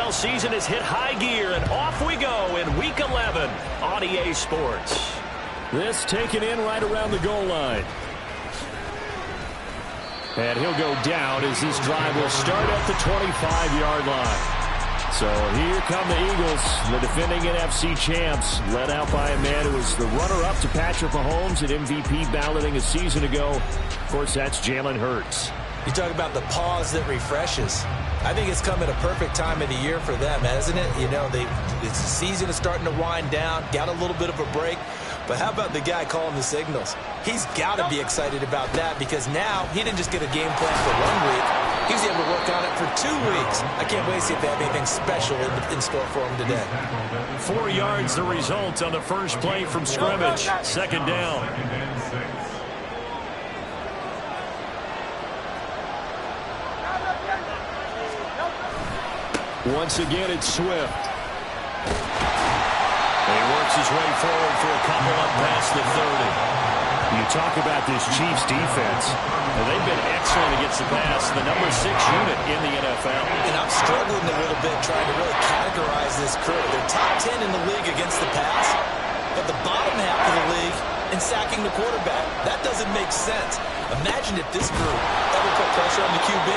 NFL season has hit high gear, and off we go in Week 11 on EA Sports. This taken in right around the goal line. And he'll go down as this drive will start at the 25-yard line. So here come the Eagles, the defending NFC champs, led out by a man who was the runner-up to Patrick Mahomes at MVP balloting a season ago. Of course, that's Jalen Hurts. You talk about the pause that refreshes. I think it's come at a perfect time of the year for them, hasn't it? You know, the season is starting to wind down, got a little bit of a break. But how about the guy calling the signals? He's got to be excited about that because now he didn't just get a game plan for 1 week. He's able to work on it for 2 weeks. I can't wait to see if they have anything special in store for him today. 4 yards the result on the first play from scrimmage. Second down. Once again, it's Swift. He works his way forward for a couple up past the 30. You talk about this Chiefs defense. They've been excellent against the pass, the number 6 unit in the NFL. And I'm struggling a little bit trying to really categorize this crew. They're top 10 in the league against the pass, but the bottom half of the league in sacking the quarterback. That doesn't make sense. Imagine if this group ever put pressure on the QB,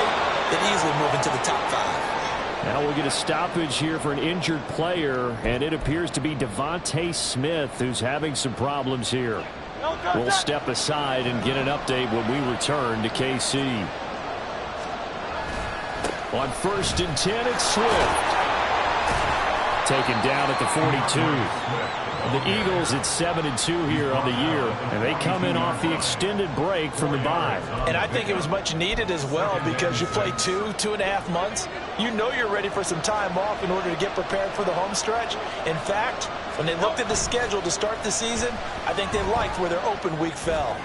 they'd easily move into the top 5. Now we'll get a stoppage here for an injured player, and it appears to be Devontae Smith who's having some problems here. We'll step aside and get an update when we return to KC. On 1st and 10, it's Swift. Taken down at the 42. The Eagles at 7-2 here on the year, and they come in off the extended break from the bye. And I think it was much needed as well because you play 2.5 months. You know you're ready for some time off in order to get prepared for the home stretch. In fact, when they looked at the schedule to start the season, I think they liked where their open week fell.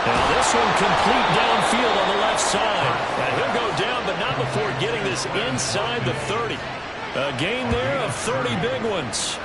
Now this one complete downfield on the left side. And he'll go down, but not before getting this inside the 30. A gain there of 30 big ones.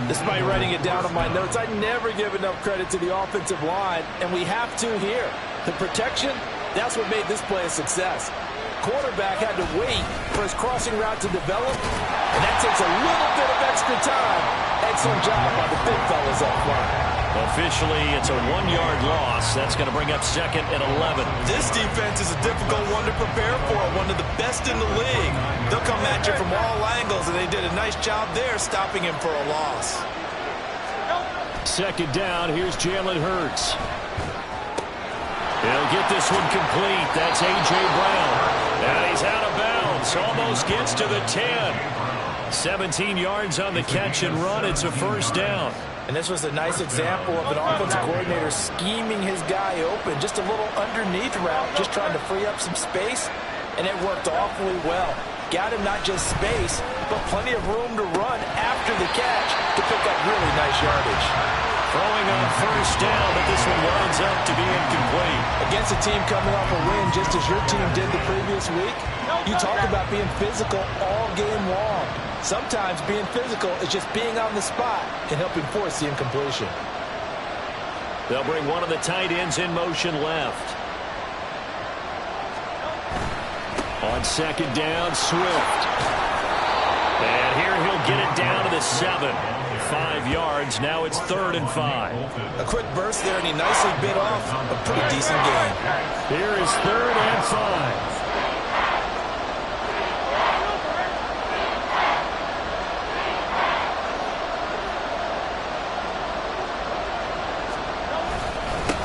Despite writing it down on my notes, I never give enough credit to the offensive line, and we have to here. The protection, that's what made this play a success. Quarterback had to wait for his crossing route to develop, and that takes a little bit of extra time. Excellent job by the big fellas up front. Officially, it's a 1-yard loss. That's going to bring up 2nd and 11. This defense is a difficult one to prepare for, one of the best in the league. They'll come at you from all angles, and they did a nice job there stopping him for a loss. 2nd down, here's Jalen Hurts. He'll get this one complete. That's A.J. Brown. And he's out of bounds. Almost gets to the 10. 17 yards on the catch and run. It's a 1st down. And this was a nice example of an offensive coordinator scheming his guy open. Just a little underneath route, just trying to free up some space. And it worked awfully well. Got him not just space, but plenty of room to run after the catch to pick up really nice yardage. Throwing on 1st down, but this one winds up to be incomplete. Against a team coming off a win just as your team did the previous week, you talk about being physical all game long. Sometimes being physical is just being on the spot and helping force the incompletion. They'll bring one of the tight ends in motion left. On 2nd down, Swift. And here he'll get it down to the 7. 5 yards. Now it's 3rd and 5. A quick burst there, and he nicely bit off a pretty decent gain. Here is 3rd and 5.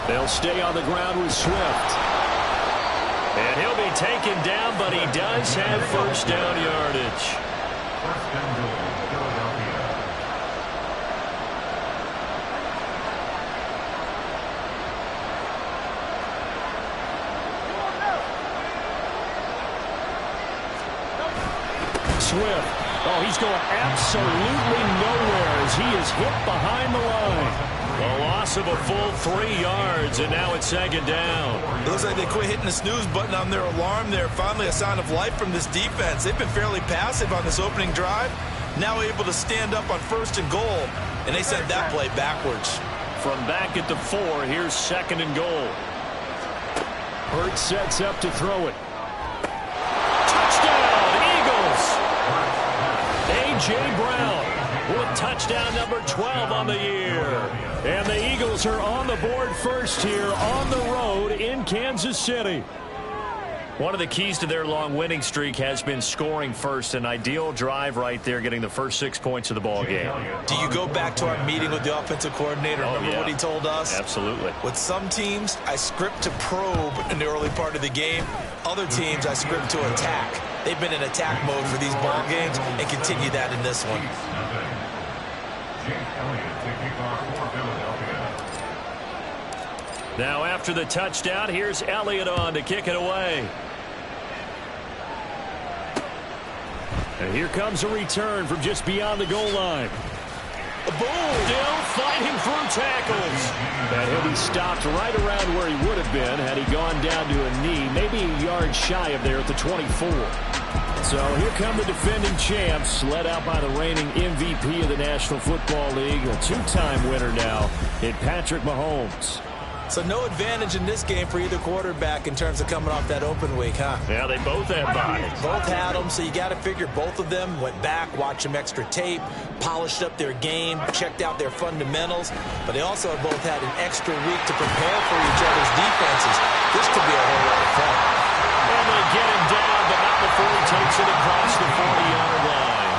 They'll stay on the ground with Swift. And he'll be taken down, but he does have 1st down yardage. Swift. Oh, he's going absolutely nowhere as he is hit behind the line. A loss of a full 3 yards, and now it's 2nd down. It looks like they quit hitting the snooze button on their alarm there. Finally a sign of life from this defense. They've been fairly passive on this opening drive. Now able to stand up on 1st and goal, and they sent that play backwards. From back at the 4, here's 2nd and goal. Hurts sets up to throw it. Touchdown, Eagles! A.J. Brown with touchdown number 12 on the year. And the Eagles are on the board first here on the road in Kansas City. One of the keys to their long winning streak has been scoring first. An ideal drive right there, getting the first 6 points of the ball game. Do you go back to our meeting with the offensive coordinator? Remember what he told us? Absolutely. With some teams, I script to probe in the early part of the game. Other teams, I script to attack. They've been in attack mode for these ball games and continue that in this one. Now after the touchdown, here's Elliott on to kick it away. And here comes a return from just beyond the goal line. Boom! Still fighting through tackles. And he'll be stopped right around where he would have been had he gone down to a knee, maybe a yard shy of there at the 24. So here come the defending champs, led out by the reigning MVP of the National Football League, a two-time winner now in Patrick Mahomes. So no advantage in this game for either quarterback in terms of coming off that open week, huh? Yeah, they both had bodies. Both had them, so you got to figure both of them went back, watched some extra tape, polished up their game, checked out their fundamentals, but they also both had an extra week to prepare for each other's defenses. This could be a whole lot of fun. And they get him down, but not before he takes it across the 40-yard line.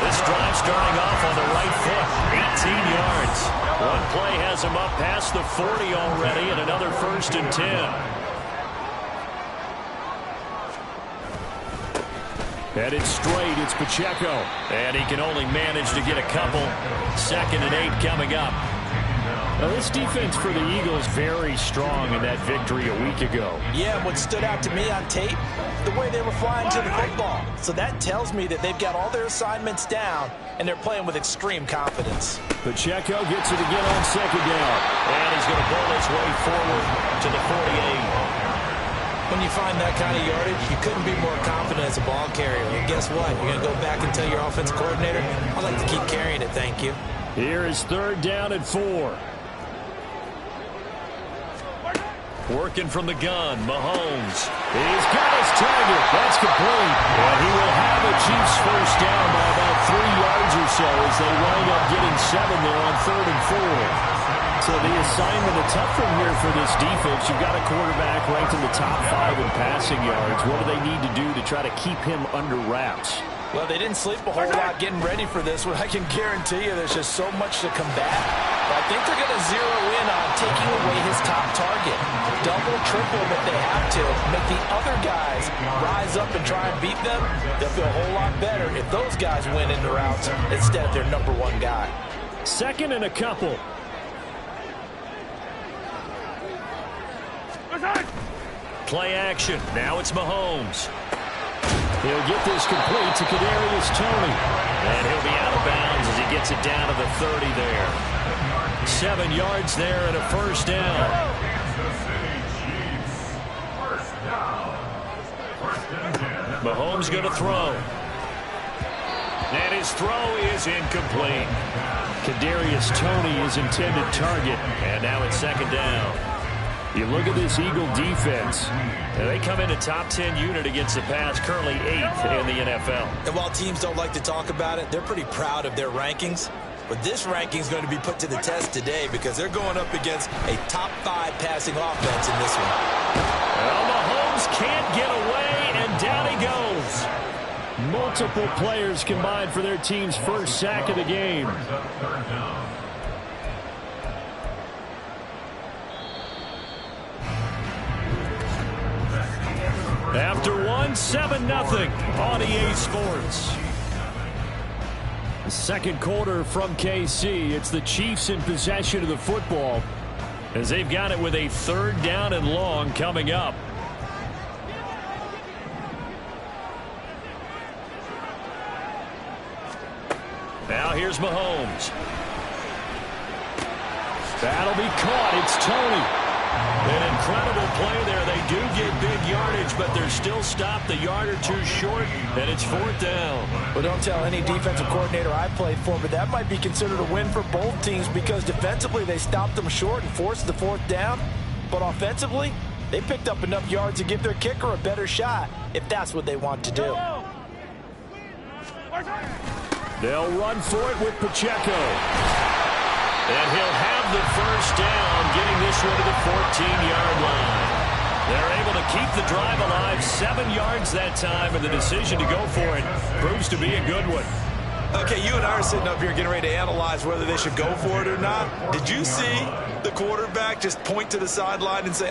This drive starting off on the right foot, 18 yards. One play has him up past the 40 already, and another 1st and 10. Headed straight, it's Pacheco. And he can only manage to get a couple. 2nd and 8 coming up. Now, this defense for the Eagles very strong in that victory a week ago. Yeah, what stood out to me on tape, the way they were flying to the football. So that tells me that they've got all their assignments down, and they're playing with extreme confidence. Pacheco gets it again on 2nd down. And he's going to pull his way forward to the 48. When you find that kind of yardage, you couldn't be more confident as a ball carrier. And guess what? You're going to go back and tell your offensive coordinator, I'd like to keep carrying it, thank you. Here is 3rd down and 4. Working from the gun, Mahomes. He's got his target. That's complete. And he will have the Chiefs first down by about 3 yards or so as they wind up getting 7 there on 3rd and 4. So the assignment, a tough one here for this defense. You've got a quarterback ranked in the top 5 in passing yards. What do they need to do to try to keep him under wraps? Well, they didn't sleep a whole lot getting ready for this one. I can guarantee you there's just so much to combat. But I think they're going to zero in on taking away his top target. Double, triple him if they have to. Make the other guys rise up and try and beat them. They'll feel a whole lot better if those guys win in the routes instead of their number 1 guy. 2nd and a couple. Play action. Now it's Mahomes. He'll get this complete to Kadarius Toney. And he'll be out of bounds as he gets it down to the 30 there. 7 yards there and a 1st down. Mahomes going to throw. And his throw is incomplete. Kadarius Toney is intended target. And now it's 2nd down. You look at this Eagle defense. And they come in a top 10 unit against the pass, currently 8th in the NFL. And while teams don't like to talk about it, they're pretty proud of their rankings. But this ranking is going to be put to the test today because they're going up against a top 5 passing offense in this one. Well, Mahomes can't get away, and down he goes. Multiple players combined for their team's first sack of the game. After 7-0 on EA Sports. The 2nd quarter from KC. It's the Chiefs in possession of the football as they've got it with a 3rd down and long coming up. Now here's Mahomes. That'll be caught. It's Toney. An incredible play there. They do get big yardage, but they're still stopped a yard or 2 short, and it's 4th down. Well, don't tell any defensive coordinator I played for, but that might be considered a win for both teams because defensively they stopped them short and forced the 4th down. But offensively, they picked up enough yards to give their kicker a better shot if that's what they want to do. They'll run for it with Pacheco. And he'll have the first down, getting this one to the 14-yard line. They're able to keep the drive alive, 7 yards that time, and the decision to go for it proves to be a good one. Okay, you and I are sitting up here getting ready to analyze whether they should go for it or not. Did you see the quarterback just point to the sideline and say,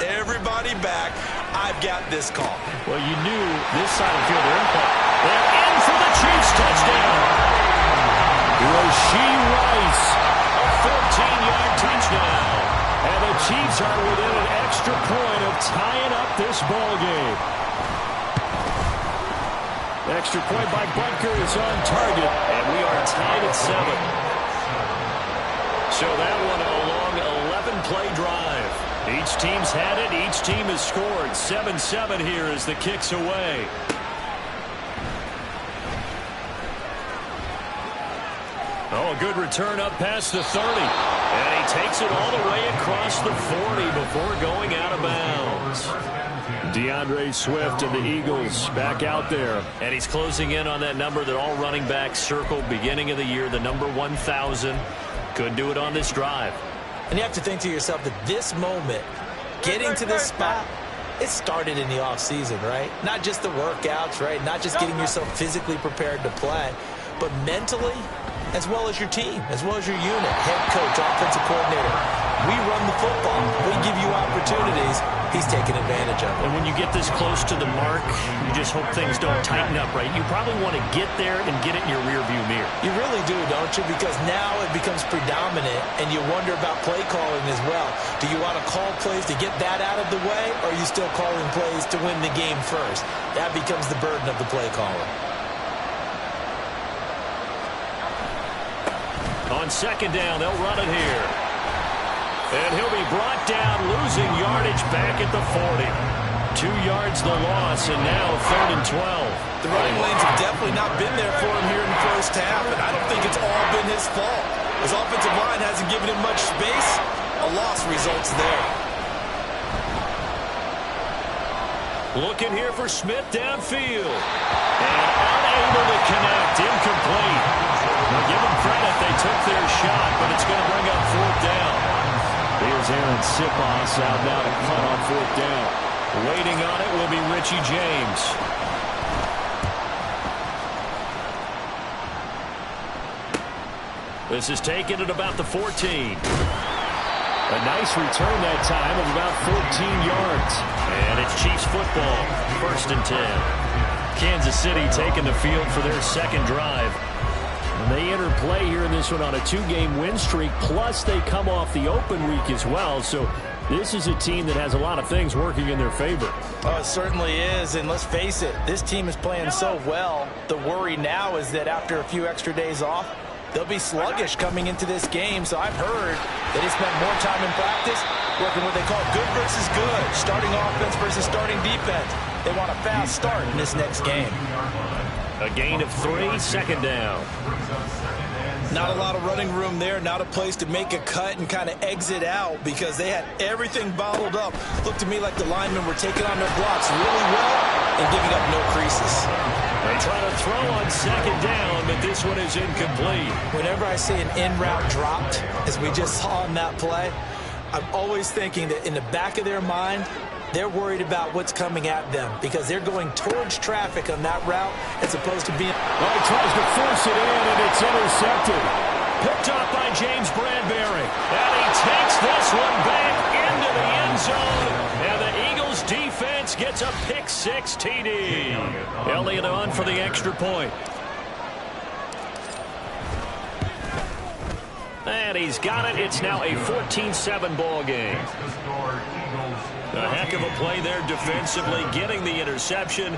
everybody back, I've got this call? Well, you knew this side of the field were in play. They're in for the Chiefs touchdown. Rashee Rice, a 14-yard touchdown. And the Chiefs are within an extra point of tying up this ball game. Extra point by Butker is on target, and we are tied at 7. So that one a long 11-play drive. Each team's had it. Each team has scored. 7-7 here as the kick's away. Oh, a good return up past the 30. And he takes it all the way across the 40 before going out of bounds. DeAndre Swift and the Eagles back out there. And he's closing in on that number that all running backs circled beginning of the year, the number 1,000. Couldn't do it on this drive. And you have to think to yourself that this moment, getting to this spot, it started in the offseason, right? Not just the workouts, right? Not just getting yourself physically prepared to play, but mentally, as well as your team, as well as your unit, head coach, offensive coordinator. We run the football. We give you opportunities. He's taking advantage of it. And when you get this close to the mark, you just hope things don't tighten up, right? You probably want to get there and get it in your rearview mirror. You really do, don't you? Because now it becomes predominant, and you wonder about play calling as well. Do you want to call plays to get that out of the way, or are you still calling plays to win the game first? That becomes the burden of the play caller. On second down, they'll run it here. And he'll be brought down, losing yardage back at the 40. 2 yards the loss, and now 3rd and 12. The running lanes have definitely not been there for him here in the first half, and I don't think it's all been his fault. His offensive line hasn't given him much space. A loss results there. Looking here for Smith downfield. And unable to connect, incomplete. Now give them credit, they took their shot, but it's going to bring up 4th down. Here's Aaron Sipos out now to punt on 4th down. Waiting on it will be Richie James. This is taken at about the 14. A nice return that time of about 14 yards. And it's Chiefs football, 1st and 10. Kansas City taking the field for their second drive. And they enter play here in this one on a 2-game win streak, plus they come off the open week as well. So this is a team that has a lot of things working in their favor. Oh, it certainly is, and let's face it, this team is playing so well. The worry now is that after a few extra days off, they'll be sluggish coming into this game. So I've heard that they spent more time in practice working what they call good versus good, starting offense versus starting defense. They want a fast start in this next game. A gain of 3, 2nd down. Not a lot of running room there, not a place to make a cut and kind of exit out because they had everything bottled up. Looked to me like the linemen were taking on their blocks really well and giving up no creases. They try to throw on 2nd down, but this one is incomplete. Whenever I see an in route dropped, as we just saw on that play, I'm always thinking that in the back of their mind, they're worried about what's coming at them because they're going towards traffic on that route as opposed to being... Well, he tries to force it in, and it's intercepted. Picked up by James Bradbury. And he takes this one back into the end zone. And the Eagles defense gets a pick-6 TD. Elliott on for the extra point. And he's got it. It's now a 14-7 ball game. A heck of a play there defensively, getting the interception,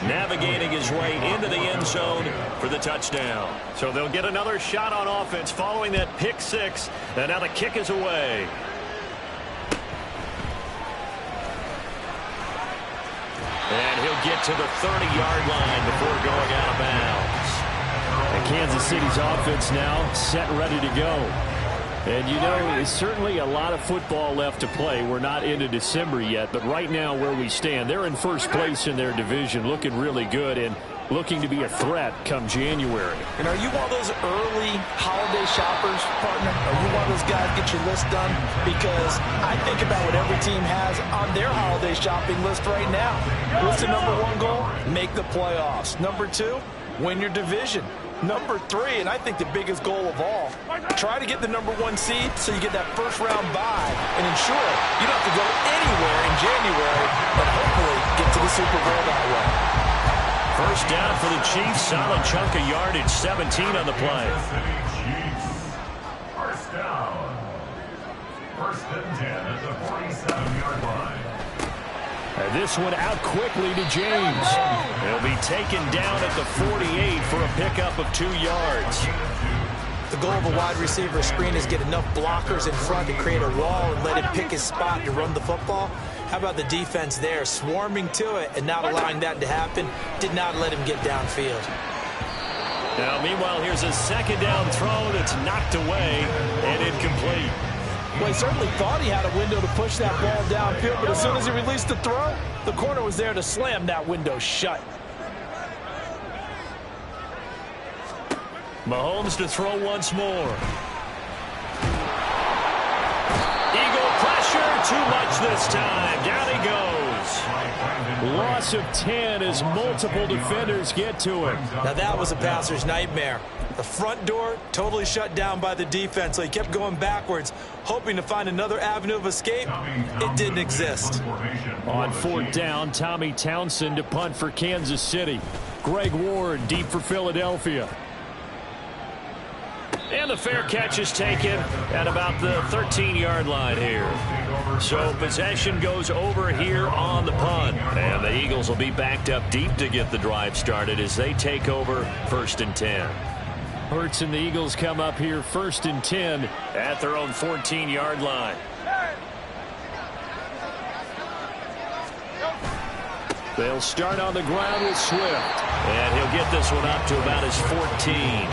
navigating his way into the end zone for the touchdown. So they'll get another shot on offense following that pick-6, and now the kick is away. And he'll get to the 30-yard line before going out of bounds. And Kansas City's offense now set and ready to go. And, you know, there's certainly a lot of football left to play. We're not into December yet, but right now where we stand, they're in first place in their division, looking really good. And looking to be a threat come January. And are you one of those early holiday shoppers, partner? Are you one of those guys get your list done? Because I think about what every team has on their holiday shopping list right now. What's the number one goal? Make the playoffs. Number two, win your division. Number three, and I think the biggest goal of all, try to get the number one seed so you get that first round bye and ensure you don't have to go anywhere in January and hopefully get to the Super Bowl that way. First down for the Chiefs. Solid chunk of yardage. 17 on the play. First down. First and 10 at the 47-yard line. And this one out quickly to James. He'll be taken down at the 48 for a pickup of 2 yards. The goal of a wide receiver screen is get enough blockers in front to create a wall and let him pick his spot to run the football. How about the defense there, swarming to it and not allowing that to happen? Did not let him get downfield. Now, meanwhile, here's a second down throw that's knocked away and incomplete. Well, he certainly thought he had a window to push that ball downfield, but as soon as he released the throw, the corner was there to slam that window shut. Mahomes to throw once more. Eagle pressure, too much this time. Down he goes. Loss of 10 as multiple defenders get to him. Now that was a passer's nightmare. The front door totally shut down by the defense, so he kept going backwards, hoping to find another avenue of escape. It didn't exist. On fourth down, Tommy Townsend to punt for Kansas City. Greg Ward deep for Philadelphia. And the fair catch is taken at about the 13-yard line here. So possession goes over here on the punt. And the Eagles will be backed up deep to get the drive started as they take over first and 10. Hurts and the Eagles come up here first and 10 at their own 14-yard line. They'll start on the ground with Swift. And he'll get this one up to about his 14.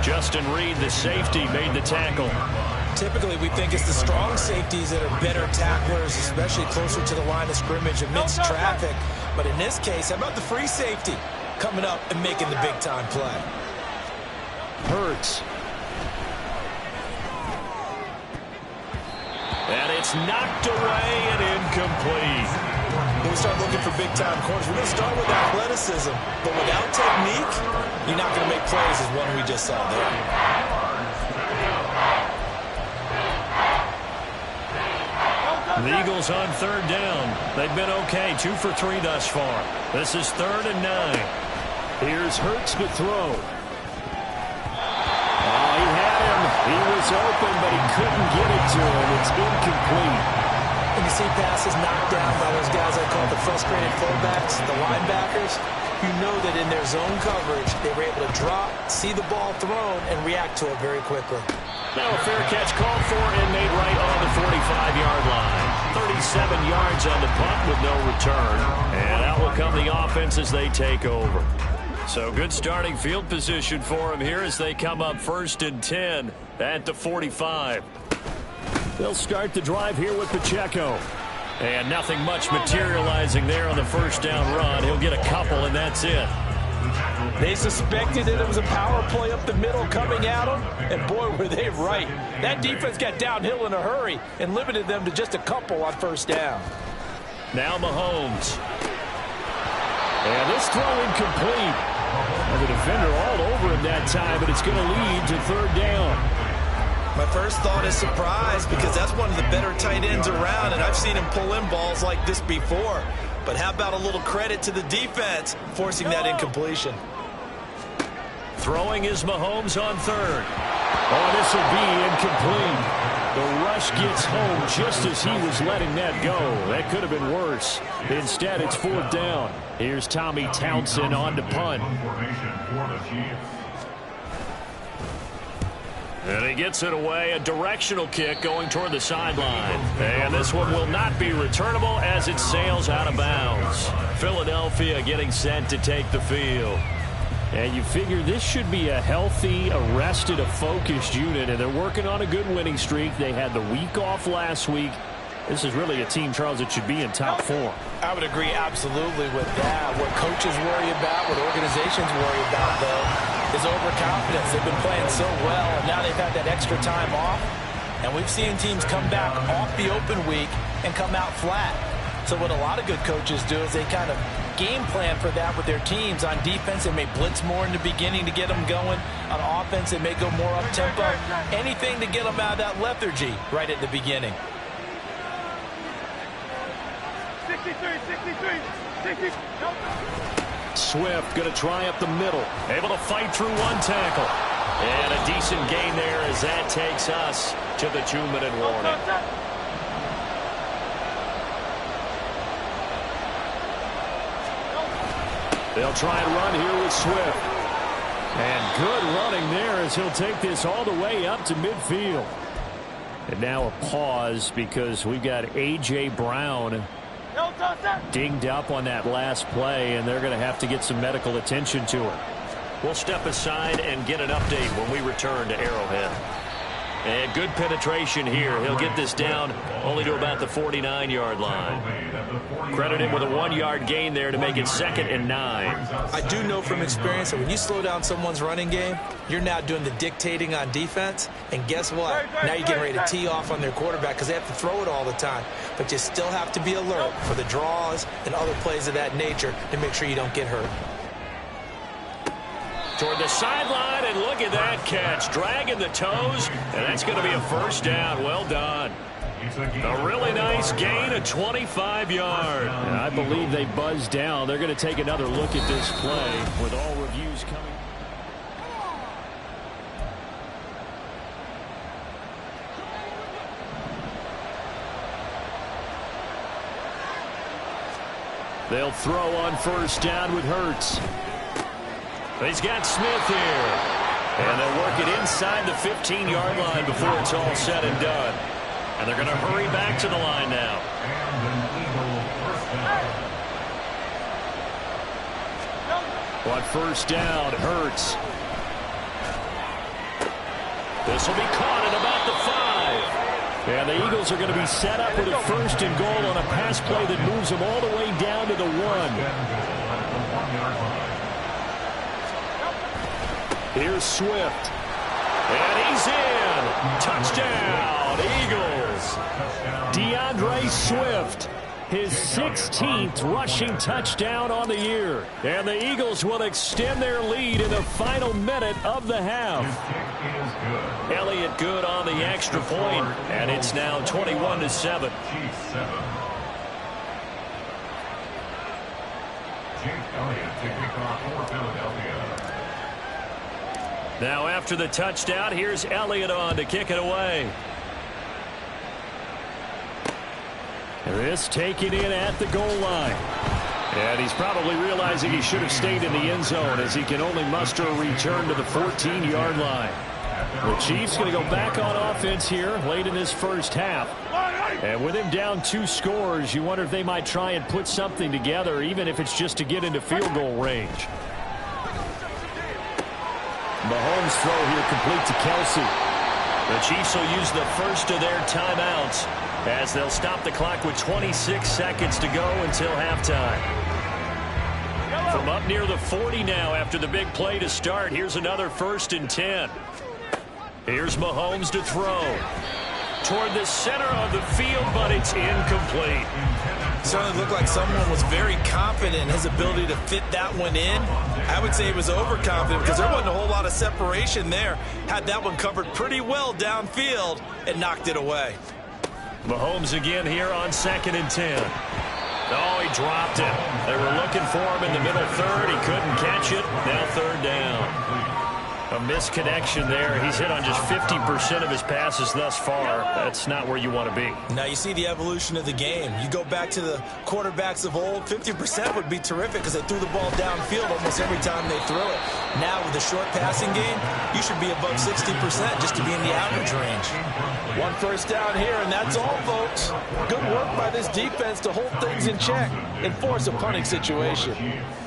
Justin Reed, the safety, made the tackle. Typically, we think it's the strong safeties that are better tacklers, especially closer to the line of scrimmage amidst traffic. But in this case, how about the free safety coming up and making the big-time play? Hurts. And it's knocked away and incomplete. When we start looking for big-time corners, we're going to start with athleticism. But without technique, you're not going to make plays as one we just saw there. The Eagles on third down. They've been okay, 2 for 3 thus far. This is 3rd and 9. Here's Hurts to throw. Oh, he had him. He was open, but he couldn't get it to him. It's incomplete. When you see passes knocked down by those guys I call the frustrated fullbacks, the linebackers, you know that in their zone coverage, they were able to drop, see the ball thrown, and react to it very quickly. Now a fair catch called for and made right on the 45-yard line. 37 yards on the punt with no return. And out will come the offense as they take over. So good starting field position for them here as they come up first and 10 at the 45. They'll start the drive here with Pacheco. And nothing much materializing there on the first down run. He'll get a couple, and that's it. They suspected that it was a power play up the middle coming at them, and boy, were they right. That defense got downhill in a hurry and limited them to just a couple on first down. Now Mahomes. And this throw incomplete. And the defender all over him that time, but it's going to lead to third down. My first thought is surprise because that's one of the better tight ends around, and I've seen him pull in balls like this before. But how about a little credit to the defense forcing that incompletion? Throwing is Mahomes on third. Oh, this will be incomplete. The rush gets home just as he was letting that go. That could have been worse. Instead, it's fourth down. Here's Tommy Townsend on to punt. And he gets it away, a directional kick going toward the sideline. And this one will not be returnable as it sails out of bounds. Philadelphia getting set to take the field. And you figure this should be a healthy, a focused unit, and they're working on a good winning streak. They had the week off last week. This is really a team, Charles, that should be in top form. I would agree absolutely with that. What coaches worry about, what organizations worry about, though, is overconfidence. They've been playing so well, and now they've had that extra time off. And we've seen teams come back off the open week and come out flat. So what a lot of good coaches do is they kind of game plan for that with their teams. On defense, they may blitz more in the beginning to get them going. On offense, they may go more up-tempo. Anything to get them out of that lethargy right at the beginning. 63. Swift going to try up the middle. Able to fight through one tackle. And a decent gain there as that takes us to the 2-minute warning. They'll try and run here with Swift. And good running there as he'll take this all the way up to midfield. And now a pause because we've got A.J. Brown dinged up on that last play, and they're going to have to get some medical attention to him. We'll step aside and get an update when we return to Arrowhead. And good penetration here. He'll get this down only to about the 49-yard line. Credit him with a 1-yard gain there to make it 2nd and 9. I do know from experience that when you slow down someone's running game, you're now doing the dictating on defense. And guess what? Now you're getting ready to tee off on their quarterback because they have to throw it all the time. But you still have to be alert for the draws and other plays of that nature to make sure you don't get hurt. Toward the sideline, and look at that catch. Dragging the toes, and that's going to be a first down. Well done. A really nice gain of 25 yards. And I believe they buzzed down. They're going to take another look at this play with all reviews coming. They'll throw on first down with Hurts. He's got Smith here. And they'll work it inside the 15-yard line before it's all said and done. And they're going to hurry back to the line now. On first down, Hurts. This will be caught at about the 5. And the Eagles are going to be set up with a 1st and goal on a pass play that moves them all the way down to the 1. Here's Swift. And he's in. Touchdown, Eagles. DeAndre Swift, his 16th rushing touchdown on the year. And the Eagles will extend their lead in the final minute of the half. Elliott good on the extra point, and it's now 21-7. Now after the touchdown, here's Elliott on to kick it away. This taken in at the goal line. And he's probably realizing he should have stayed in the end zone as he can only muster a return to the 14-yard line. The Chiefs going to go back on offense here late in this first half. And with him down 2 scores, you wonder if they might try and put something together, even if it's just to get into field goal range. Mahomes throw here complete to Kelsey. The Chiefs will use the first of their timeouts as they'll stop the clock with 26 seconds to go until halftime. From up near the 40 now after the big play to start, here's another 1st and 10. Here's Mahomes to throw. Toward the center of the field, but it's incomplete. Certainly looked like someone was very confident in his ability to fit that one in. I would say he was overconfident because there wasn't a whole lot of separation there. Had that one covered pretty well downfield and knocked it away. Mahomes again here on 2nd and 10. Oh, he dropped it. They were looking for him in the middle third. He couldn't catch it. Now 3rd down. A misconnection there. He's hit on just 50% of his passes thus far. That's not where you want to be. Now you see the evolution of the game. You go back to the quarterbacks of old, 50% would be terrific because they threw the ball downfield almost every time they threw it. Now with the short passing game, you should be above 60% just to be in the average range. 1 first down here, and that's all, folks. Good work by this defense to hold things in check and force a punting situation.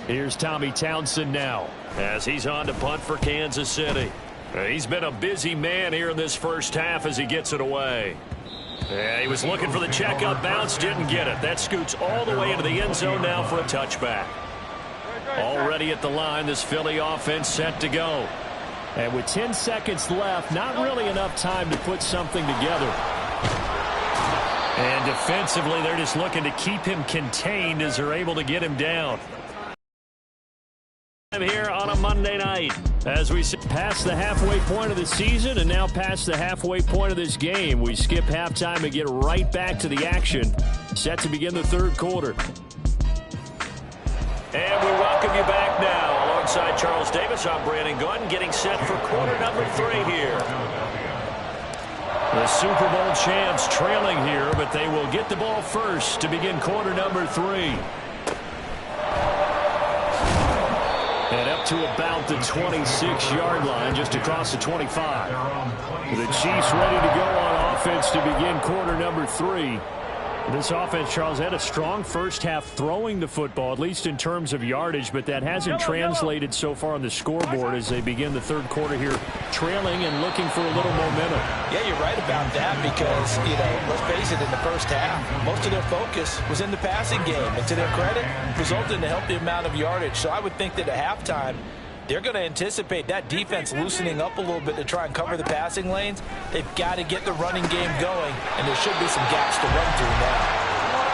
Here's Tommy Townsend now as he's on to punt for Kansas City. He's been a busy man here in this first half as he gets it away. Yeah, he was looking for the checkup bounce, didn't get it. That scoots all the way into the end zone now for a touchback. Already at the line, this Philly offense set to go. And with 10 seconds left, not really enough time to put something together. And defensively, they're just looking to keep him contained as they're able to get him down. Here on a Monday night as we pass the halfway point of the season and now past the halfway point of this game. We skip halftime and get right back to the action. Set to begin the third quarter. And we welcome you back now. Alongside Charles Davis, I'm Brandon Gaudin, getting set for quarter number 3 here. The Super Bowl champs trailing here, but they will get the ball first to begin quarter number 3. And up to about the 26-yard line, just across the 25. The Chiefs ready to go on offense to begin quarter number 3. This offense, Charles, had a strong first half throwing the football, at least in terms of yardage, but that hasn't translated so far on the scoreboard as they begin the third quarter here, trailing and looking for a little momentum. Yeah, you're right about that because, let's face it, in the first half, most of their focus was in the passing game. And to their credit, resulted in a healthy amount of yardage. So I would think that at halftime, they're going to anticipate that defense loosening up a little bit to try and cover the passing lanes. They've got to get the running game going, and there should be some gaps to run through now.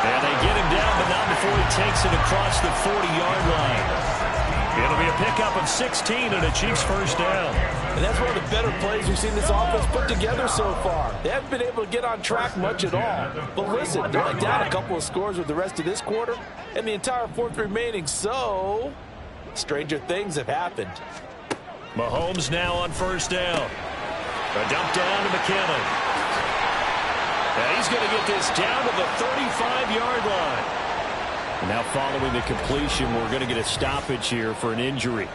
And they get him down, but not before he takes it across the 40-yard line. It'll be a pickup of 16 and a Chiefs first down. And that's one of the better plays we've seen this offense put together so far. They haven't been able to get on track much at all. But listen, they're only down a couple of scores with the rest of this quarter and the entire fourth remaining, so stranger things have happened. Mahomes now on first down. A dump down to McKinnon. And he's going to get this down to the 35-yard line. And now following the completion, we're going to get a stoppage here for an injury.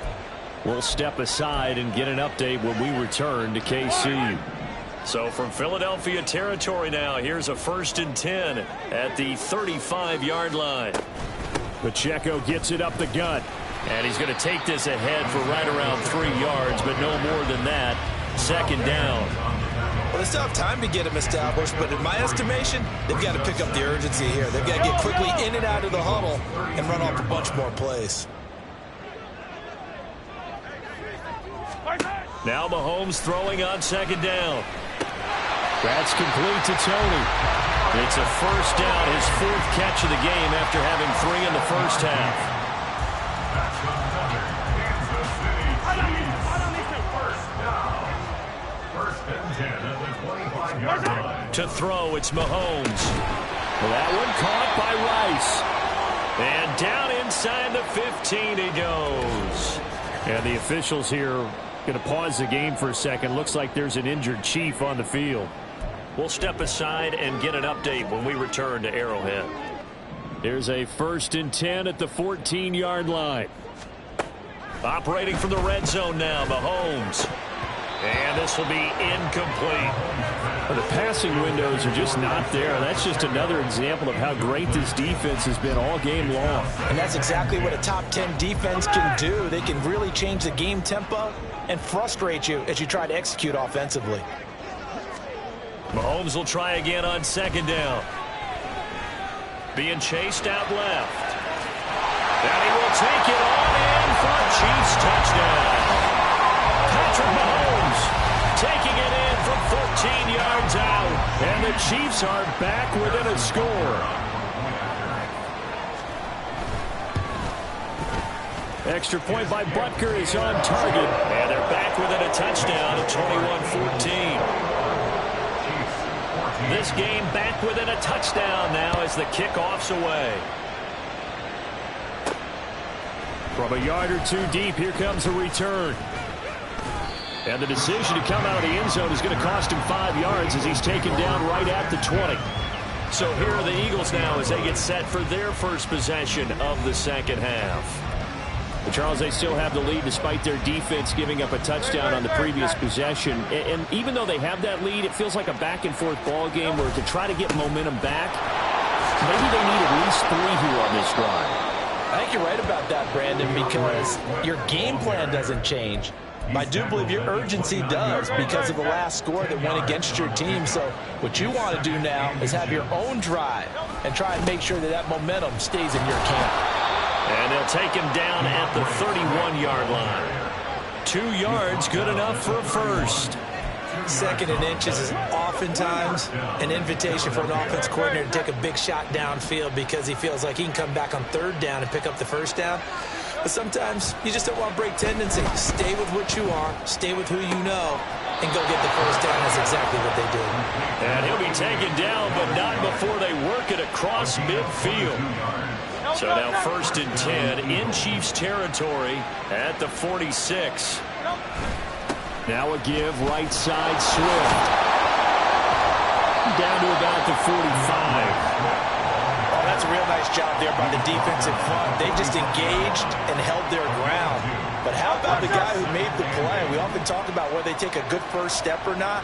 We'll step aside and get an update when we return to KC. So from Philadelphia territory now, here's a 1st and 10 at the 35-yard line. Pacheco gets it up the gut. And he's going to take this ahead for right around 3 yards, but no more than that. Second down. Well, they still have time to get him established, but in my estimation, they've got to pick up the urgency here. They've got to get quickly in and out of the huddle and run off a bunch more plays. Now Mahomes throwing on second down. That's complete to Tony. It's a first down, his 4th catch of the game after having 3 in the first half. To throw, it's Mahomes. Well, that one caught by Rice. And down inside the 15 he goes. And the officials here going to pause the game for a second. Looks like there's an injured Chief on the field. We'll step aside and get an update when we return to Arrowhead. There's a 1st and 10 at the 14-yard line. Operating from the red zone now, Mahomes. And this will be incomplete. The passing windows are just not there. That's just another example of how great this defense has been all game long. And that's exactly what a top 10 defense can do. They can really change the game tempo and frustrate you as you try to execute offensively. Mahomes will try again on second down. Being chased out left. And he will take it on in for a Chiefs touchdown. Patrick Mahomes taking it in from 14 yards out. And the Chiefs are back within a score. Extra point by Butker is on target. And they're back within a touchdown at 21-14. This game back within a touchdown now as the kickoff's away. From a yard or two deep, here comes a return. And the decision to come out of the end zone is going to cost him 5 yards as he's taken down right at the 20. So here are the Eagles now as they get set for their first possession of the second half. But Charles, they still have the lead despite their defense giving up a touchdown on the previous possession. And even though they have that lead, it feels like a back-and-forth ball game where to try to get momentum back, maybe they need at least 3 here on this drive. I think you're right about that, Brandon, because your game plan doesn't change. I do believe your urgency does because of the last score that went against your team. So what you want to do now is have your own drive and try and make sure that that momentum stays in your camp. And they'll take him down at the 31-yard line. 2 yards, good enough for a first. 2nd and inches is oftentimes an invitation for an offense coordinator to take a big shot downfield because he feels like he can come back on 3rd down and pick up the first down. But sometimes you just don't want to break tendency. Stay with what you are, stay with who you know, and go get the first down. That's exactly what they did. And he'll be taken down, but not before they work it across midfield. So now 1st and 10 in Chiefs territory at the 46. Now a give, right side, Swift. Down to about the 45. Oh, that's a real nice job there by the defensive front. They just engaged and held their ground. But how about the guy who made the play? We often talk about whether they take a good first step or not.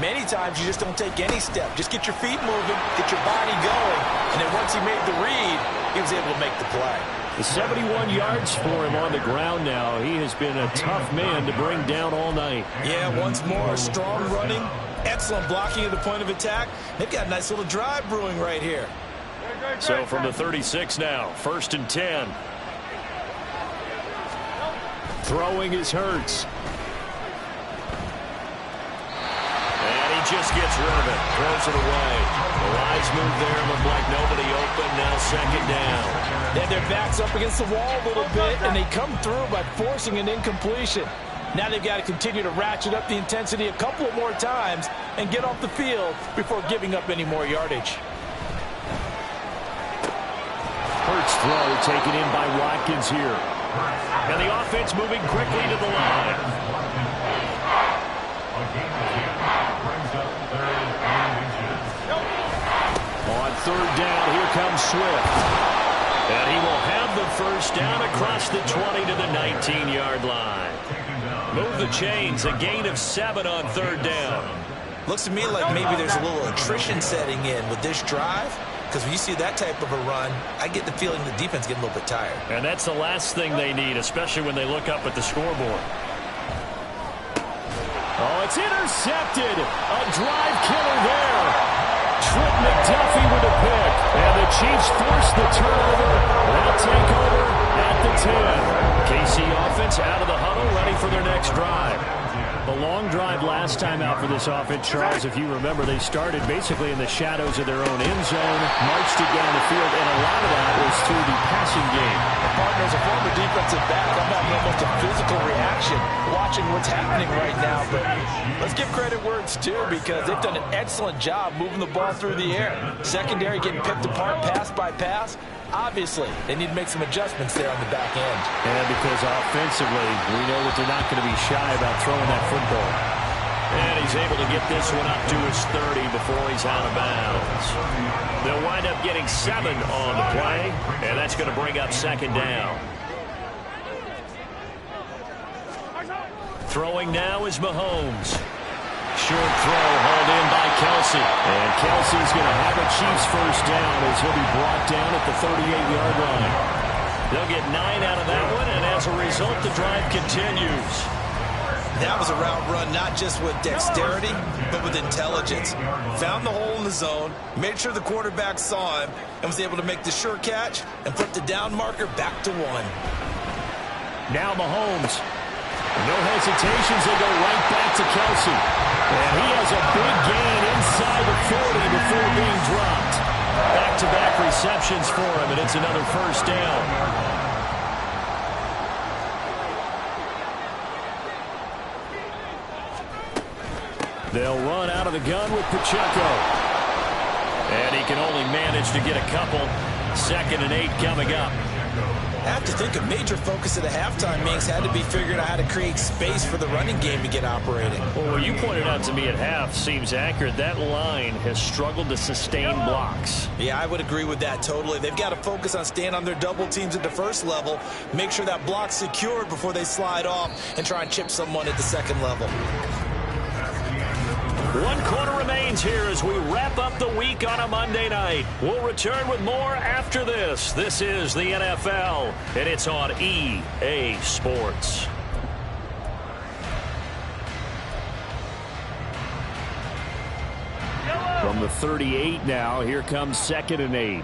Many times you just don't take any step. Just get your feet moving, get your body going, and then once he made the read, he was able to make the play. The 71 yards for him on the ground now. He has been a tough man to bring down all night. Yeah, once more, strong running, excellent blocking at the point of attack. They've got a nice little drive brewing right here. So from the 36 now, 1st and 10. Throwing is Hurts. And he just gets rid of it. Throws it away. The Lions move there. Look like nobody open. Now 2nd down. They have their backs up against the wall a little bit, and they come through by forcing an incompletion. Now they've got to continue to ratchet up the intensity a couple of more times and get off the field before giving up any more yardage. Hurts throw taken in by Watkins here. And the offense moving quickly to the line. On 3rd down, here comes Swift. And he will have the first down across the 20 to the 19-yard line. Move the chains, a gain of 7 on 3rd down. Looks to me like maybe there's a little attrition setting in with this drive. Because when you see that type of a run, I get the feeling the defense getting a little bit tired. And that's the last thing they need, especially when they look up at the scoreboard. Oh, it's intercepted. A drive killer there. Trent McDuffie with a pick. And the Chiefs force the turnover. They'll take over at the 10. KC offense out of the huddle, ready for their next drive. A long drive last time out for this offense, Charles. If you remember, they started basically in the shadows of their own end zone, marched it down the field, and a lot of that was through the passing game. Partner, as a former defensive back, I'm having almost a physical reaction watching what's happening right now. But let's give credit where it's due because they've done an excellent job moving the ball through the air. Secondary getting picked apart pass by pass. Obviously, they need to make some adjustments there on the back end. And because offensively, we know that they're not going to be shy about throwing that football. And he's able to get this one up to his 30 before he's out of bounds. They'll wind up getting 7 on the play, and that's going to bring up 2nd down. Throwing now is Mahomes. Short throw hauled in by Kelsey. And Kelsey's going to have a Chiefs first down as he'll be brought down at the 38-yard line. They'll get 9 out of that one, and as a result, the drive continues. That was a route run not just with dexterity, but with intelligence. Found the hole in the zone, made sure the quarterback saw him, and was able to make the sure catch and put the down marker back to 1. Now Mahomes. No hesitations, they go right back to Kelsey. And he has a big gain inside the 40 before being dropped. Back-to-back receptions for him, and it's another first down. They'll run out of the gun with Pacheco. And he can only manage to get a couple. 2nd and 8 coming up. I have to think a major focus of the halftime meetings had to be figuring out how to create space for the running game to get operating. Well, what you pointed out to me at half seems accurate. That line has struggled to sustain blocks. Yeah, I would agree with that totally. They've got to focus on staying on their double teams at the first level, make sure that block's secured before they slide off and try and chip someone at the second level. 1 quarter remains here as we wrap up the week on a Monday night. We'll return with more after this. This is the NFL, and it's on EA Sports. From the 38 now, here comes 2nd and 8.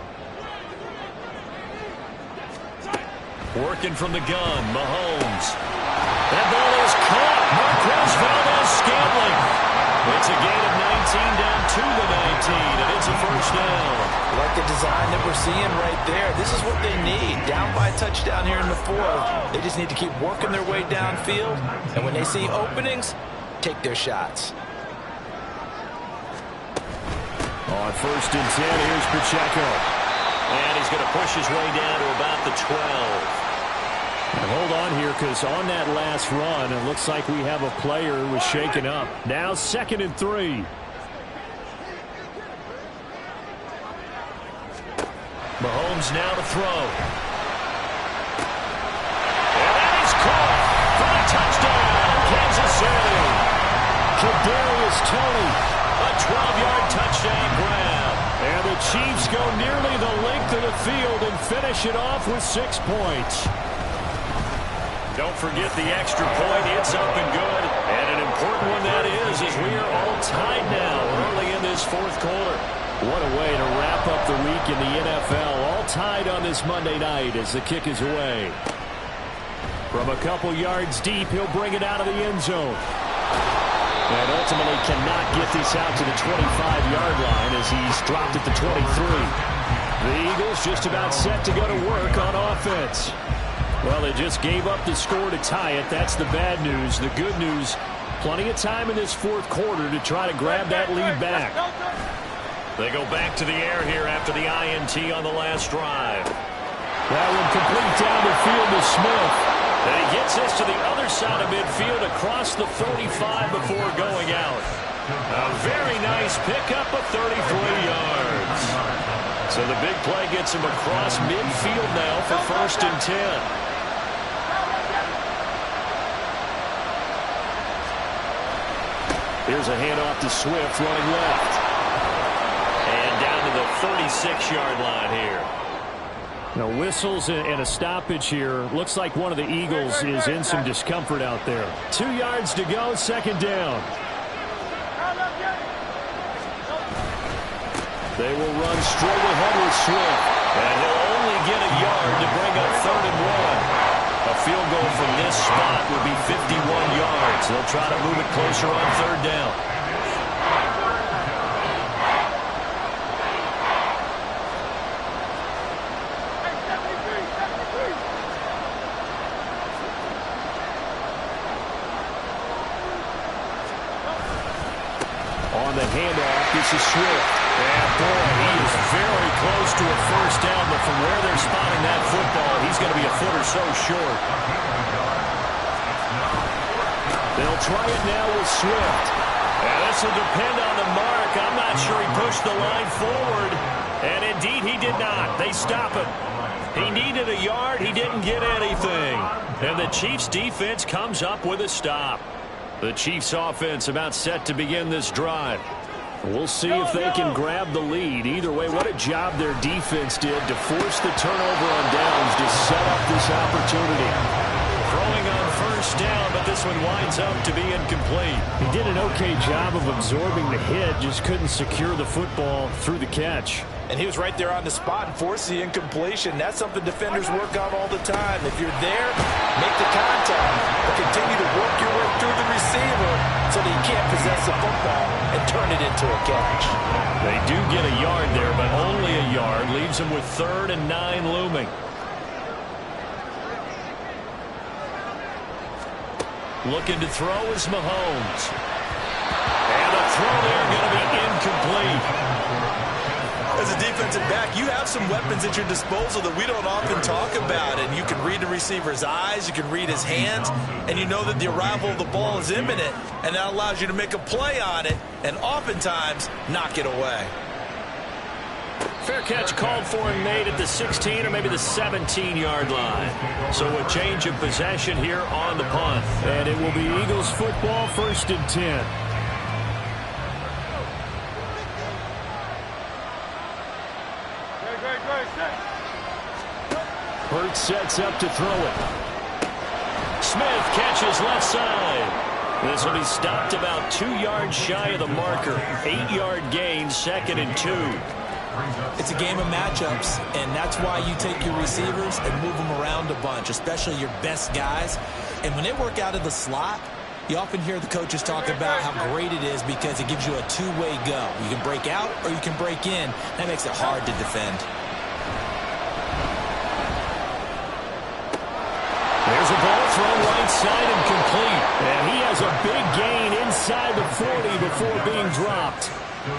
Working from the gun, Mahomes. That ball is caught. Marquez Valdes-Scantling. It's a gain of 19 down to the 19, and it's a first down. Like the design that we're seeing right there. This is what they need. Down by a touchdown here in the 4th. They just need to keep working their way downfield, and when they see openings, take their shots. On 1st and 10, here's Pacheco. And he's going to push his way down to about the 12. And hold on here, because on that last run, it looks like we have a player who was shaken up. Now 2nd and 3. Mahomes now to throw. And that is caught for a touchdown, Kansas City. Kadarius Toney. A 12-yard touchdown grab. And the Chiefs go nearly the length of the field and finish it off with 6 points. Don't forget the extra point. It's up and good. And an important one that is, as we are all tied now early in this 4th quarter. What a way to wrap up the week in the NFL. All tied on this Monday night as the kick is away. From a couple yards deep, he'll bring it out of the end zone. And ultimately cannot get this out to the 25-yard line as he's dropped at the 23. The Eagles just about set to go to work on offense. Well, they just gave up the score to tie it. That's the bad news. The good news, plenty of time in this 4th quarter to try to grab that lead back. They go back to the air here after the INT on the last drive. That one complete down the field to Smith. And he gets this to the other side of midfield across the 45 before going out. A very nice pickup of 33 yards. So the big play gets him across midfield now for 1st and 10. Here's a handoff to Swift running left. And down to the 36-yard line here. Now whistles and a stoppage here. Looks like one of the Eagles is in some discomfort out there. 2 yards to go, 2nd down. They will run straight ahead with Swift. And he'll only get a yard to bring up 3rd and 1. A field goal from this spot would be 51 yards. They'll try to move it closer on 3rd down. On the handoff, this is Swift. And boy, he is very close to a first down, but from where they're spotting that football, he's going to be a foot or so short. They'll try it now with Swift. And this will depend on the mark. I'm not sure he pushed the line forward. And indeed, he did not. They stop him. He needed a yard. He didn't get anything. And the Chiefs' defense comes up with a stop. The Chiefs' offense about set to begin this drive. We'll see if they can grab the lead. Either way, what a job their defense did to force the turnover on downs to set up this opportunity. Throwing on first down, but this one winds up to be incomplete. He did an okay job of absorbing the hit, just couldn't secure the football through the catch. And he was right there on the spot and forced the incompletion. That's something defenders work on all the time. If you're there, make the contact, but continue to work your way through the receiver so that you can't possess the football and turn it into a catch. They do get a yard there, but only a yard. Leaves them with 3rd and 9 looming. Looking to throw is Mahomes. And the throw there going to be incomplete. As a defensive back, you have some weapons at your disposal that we don't often talk about. And you can read the receiver's eyes, you can read his hands, and you know that the arrival of the ball is imminent. And that allows you to make a play on it and oftentimes knock it away. Fair catch called for and made at the 16 or maybe the 17-yard line. So a change of possession here on the punt. And it will be Eagles football, 1st and 10. Hurts sets up to throw it. Smith catches left side. This will be stopped about 2 yards shy of the marker. 8-yard gain, 2nd and 2. It's a game of matchups, and that's why you take your receivers and move them around a bunch, especially your best guys. And when they work out of the slot, you often hear the coaches talk about how great it is because it gives you a two-way go. You can break out or you can break in. That makes it hard to defend. There's a ball thrown right side and complete. And he has a big gain inside the 40 before being dropped.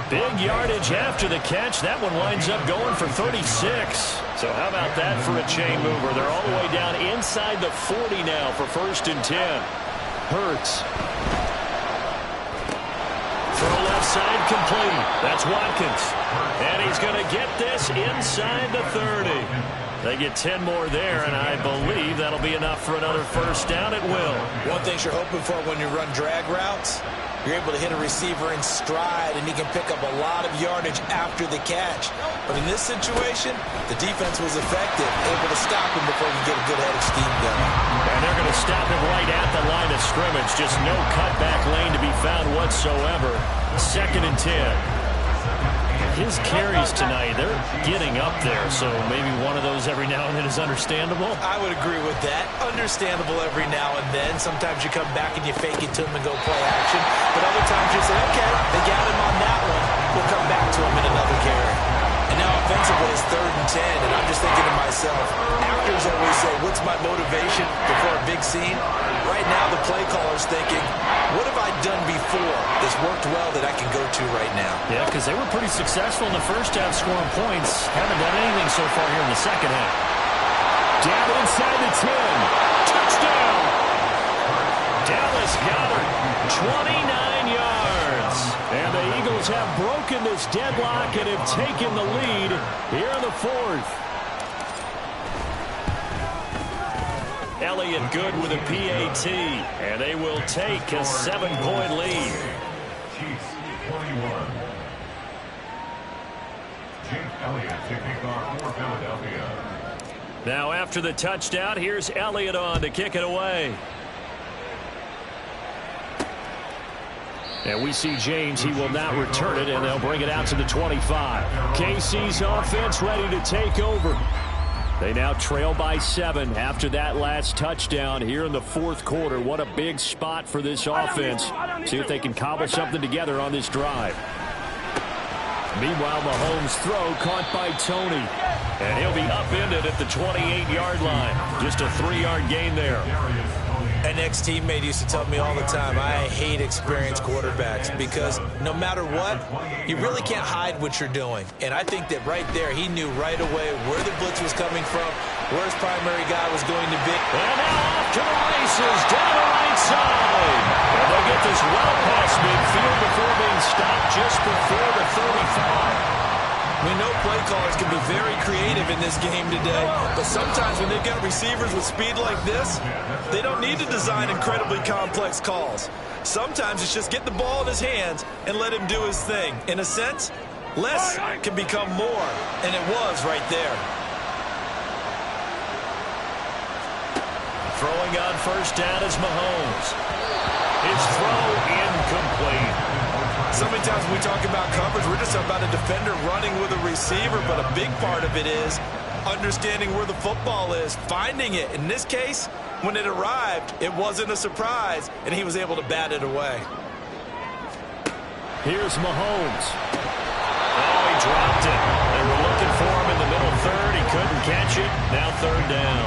Big yardage after the catch. That one winds up going for 36. So how about that for a chain mover? They're all the way down inside the 40 now for 1st and 10. Hurts. Throw left side complete. That's Watkins. And he's going to get this inside the 30. They get 10 more there, and I believe that'll be enough for another 1st down at will. One thing you're hoping for when you run drag routes, you're able to hit a receiver in stride, and he can pick up a lot of yardage after the catch. But in this situation, the defense was effective, able to stop him before he get a good head of steam going. And they're going to stop him right at the line of scrimmage. Just no cutback lane to be found whatsoever. 2nd and 10. His carries tonight, they're getting up there, so maybe one of those every now and then is understandable. I would agree with that. Understandable every now and then. Sometimes you come back and you fake it to him and go play action. But other times you say, okay, they got him on that one. We'll come back to him in another carry. And now offensively it's 3rd and 10, and I'm just thinking to myself, actors always say, what's my motivation before a big scene? Right now the play caller's thinking, what have I done before that's worked well that I can go to right now? Yeah, because they were pretty successful in the first half scoring points. Haven't done anything so far here in the second half. Down inside the 10. Touchdown! Dallas Goedert, 29 yards. And the Eagles have broken this deadlock and have taken the lead here in the 4th. Elliott good with a PAT, and they will take a 7-point lead. Chiefs 21. Jake Elliott taking off for Philadelphia. Now after the touchdown, here's Elliott on to kick it away. And we see James. He will not return it, and they'll bring it out to the 25. KC's offense ready to take over. They now trail by 7 after that last touchdown here in the 4th quarter. What a big spot for this offense. See if they can cobble something together on this drive. Meanwhile, Mahomes' throw caught by Tony. And he'll be upended at the 28-yard line. Just a 3-yard gain there. An ex-teammate used to tell me all the time, I hate experienced quarterbacks because no matter what, you really can't hide what you're doing. And I think that right there, he knew right away where the blitz was coming from, where his primary guy was going to be. And now off to the races, down the right side. And they'll get this well past midfield before being stopped just before the 35. We know play callers can be very creative in this game today, but sometimes when they've got receivers with speed like this, they don't need to design incredibly complex calls. Sometimes it's just get the ball in his hands and let him do his thing. In a sense, less can become more, and it was right there. Throwing on 1st down is Mahomes. His throw incomplete. So many times when we talk about coverage, we're just talking about a defender running with a receiver, but a big part of it is understanding where the football is, finding it. In this case, when it arrived, it wasn't a surprise, and he was able to bat it away. Here's Mahomes. Oh, he dropped it. They were looking for him in the middle 3rd. He couldn't catch it. Now 3rd down.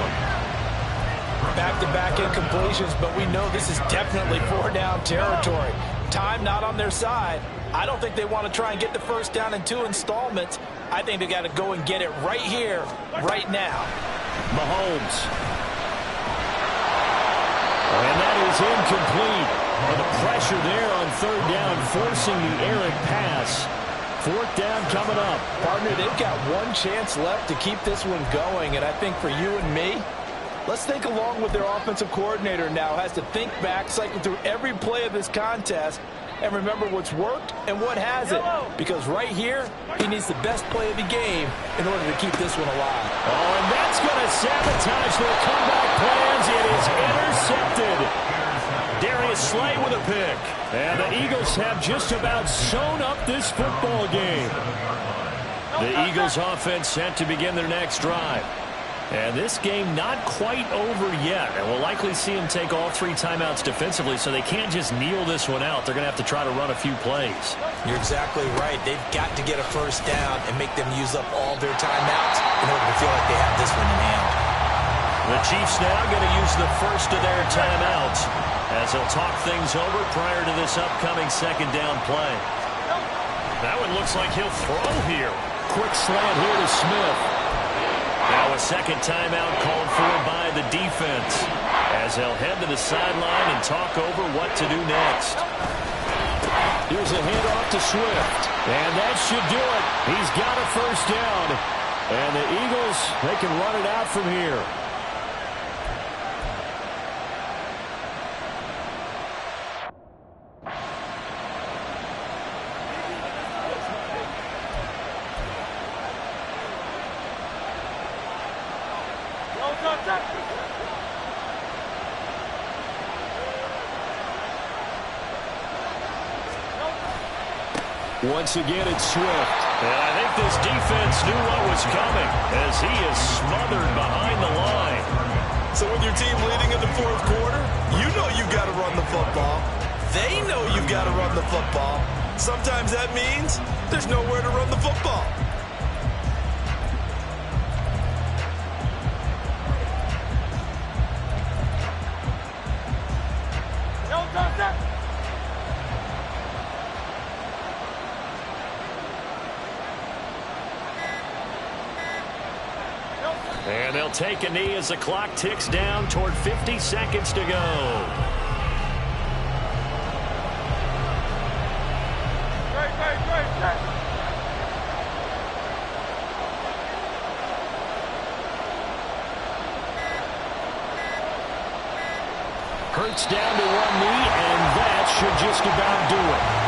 Back-to-back incompletions, but we know this is definitely 4-down territory. Time not on their side. I don't think they want to try and get the 1st down in 2 installments. I think they got to go and get it right here, right now. Mahomes. And that is incomplete. And the pressure there on 3rd down, forcing the errant pass. 4th down coming up. Partner, they've got one chance left to keep this one going, and I think for you and me, let's think along with their offensive coordinator now. Has to think back, cycle through every play of this contest, and remember what's worked and what hasn't. Because right here, he needs the best play of the game in order to keep this one alive. Oh, and that's going to sabotage their comeback plans. It is intercepted. Darius Noah Slay with a pick. And the Eagles have just about sewn up this football game. The Eagles offense set to begin their next drive. And this game not quite over yet. And we'll likely see them take all 3 timeouts defensively, so they can't just kneel this one out. They're going to have to try to run a few plays. You're exactly right. They've got to get a first down and make them use up all their timeouts in order to feel like they have this one in hand. The Chiefs now going to use the first of their timeouts as they'll talk things over prior to this upcoming second down play. That one looks like he'll throw here. Quick slant here to Smith. Now a second timeout called for by the defense as they'll head to the sideline and talk over what to do next. Here's a handoff to Swift. And that should do it. He's got a first down. And the Eagles, they can run it out from here. Once again, it's Swift. And I think this defense knew what was coming as he is smothered behind the line. So when your team leading in the fourth quarter, you know you've got to run the football. They know you've got to run the football. Sometimes that means there's nowhere to run the football. And they'll take a knee as the clock ticks down toward 50 seconds to go. Hurts down to one knee, and that should just about do it.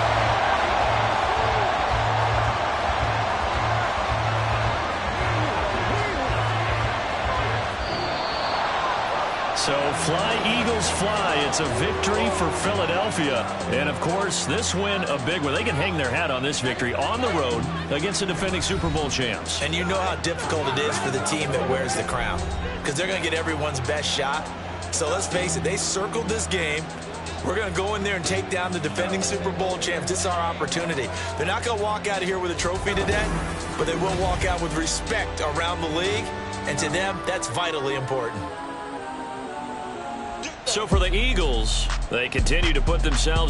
So fly, Eagles, fly. It's a victory for Philadelphia. And, of course, this win a big one. They can hang their hat on this victory on the road against the defending Super Bowl champs. And you know how difficult it is for the team that wears the crown because they're going to get everyone's best shot. So let's face it, they circled this game. We're going to go in there and take down the defending Super Bowl champs. This is our opportunity. They're not going to walk out of here with a trophy today, but they will walk out with respect around the league. And to them, that's vitally important. So for the Eagles, they continue to put themselves